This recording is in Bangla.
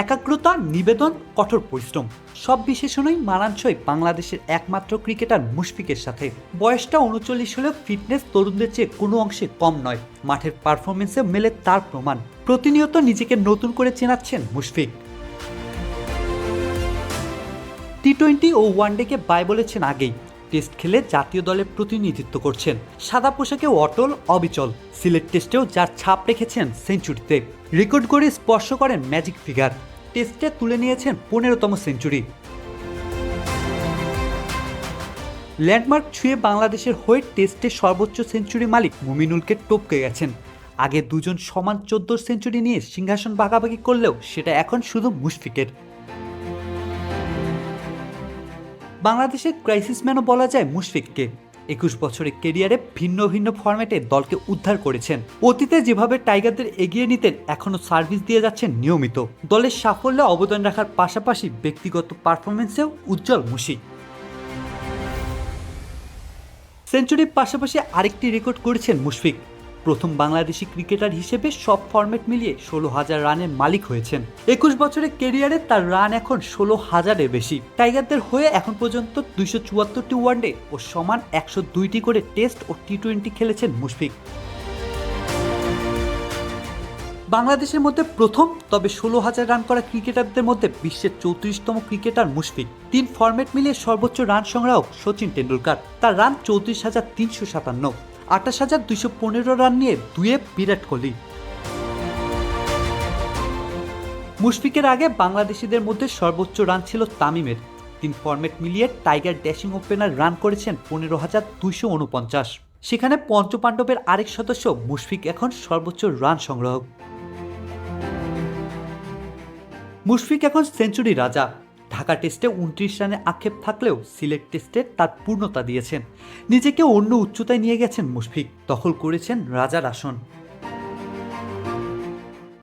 একাগ্রতা, নিবেদন, কঠোর পরিশ্রম সব বিশেষণই মানানসই বাংলাদেশের একমাত্র ক্রিকেটার মুশফিকের সাথে। বয়সটা ৩৯ হলেও ফিটনেস তরুণদের চেয়ে কোনো অংশে কম নয়। মাঠের পারফরমেন্সে মেলে তার প্রমাণ। প্রতিনিয়ত নিজেকে নতুন করে চেনাচ্ছেন মুশফিক। টি-20 ও ওয়ানডেকে বাই বলেছেন আগেই। টেস্ট খেলে জাতীয় দলের প্রতিনিধিত্ব করছেন। সাদা পোশাকেও অটল, অবিচল। সিলেট টেস্টেও যার ছাপ রেখেছেন সেঞ্চুরিতে। রেকর্ড গড়ে স্পর্শ করেন ম্যাজিক ফিগার। টেস্টে তুলে নিয়েছেন ১৫তম সেঞ্চুরি। ল্যান্ডমার্ক ছুঁয়ে বাংলাদেশের হয়ে টেস্টে সর্বোচ্চ সেঞ্চুরি মালিক মুমিনুলকে টপকে গেছেন। আগে দুজন সমান ১৪ সেঞ্চুরি নিয়ে সিংহাসন ভাগাভাগি করলেও সেটা এখন শুধু মুশফিকের। বাংলাদেশের ক্রাইসিস ম্যানও বলা যায় মুশফিককে। ২১ বছরের কেরিয়ারে ভিন্ন ভিন্ন ফরম্যাটে দলকে উদ্ধার করেছেন। অতীতে যেভাবে টাইগারদের এগিয়ে নিতেন, এখনও সার্ভিস দিয়ে যাচ্ছেন নিয়মিত। দলের সাফল্যে অবদান রাখার পাশাপাশি ব্যক্তিগত পারফরমেন্সেও উজ্জ্বল মুশফিক। সেঞ্চুরির পাশাপাশি আরেকটি রেকর্ড করেছেন মুশফিক। প্রথম বাংলাদেশি ক্রিকেটার হিসেবে সব ফরম্যাট মিলিয়ে ১৬,০০০ রানের মালিক হয়েছেন। ২১ বছরের কেরিয়ারে তার রান এখন ১৬,০০০-এর বেশি। টাইগারদের হয়ে এখন পর্যন্ত ২৭৪টি ওয়ানডে ও সমান ১০২টি করে টেস্ট ও টি-20 খেলেছেন মুশফিক। বাংলাদেশের মধ্যে প্রথম, তবে ১৬,০০০ রান করা ক্রিকেটারদের মধ্যে বিশ্বের ৩৪তম ক্রিকেটার মুশফিক। ৩ ফরম্যাট মিলিয়ে সর্বোচ্চ রান সংগ্রাহক সচিন টেন্ডুলকার। তার রান ৩৪,৩৫৭। ২৮,২১৫ রান নিয়ে দুয়ে বিরাট কোহলি। মুশফিকের আগে বাংলাদেশিদের মধ্যে সর্বোচ্চ রান ছিল তামিমের। ৩ ফরম্যাট মিলিয়ে টাইগার ড্যাশিং ওপেনার রান করেছেন ১৫,২৪৯। সেখানে পঞ্চপাণ্ডবের আরেক সদস্য মুশফিক এখন সর্বোচ্চ রান সংগ্রাহক। মুশফিক এখন সেঞ্চুরি রাজা। ঢাকা টেস্টে ২৯ রানে আক্ষেপ থাকলেও সিলেট টেস্টে তার পূর্ণতা দিয়েছেন। নিজেকে অন্য উচ্চতায় নিয়ে গেছেন মুশফিক। দখল করেছেন রাজার আসন।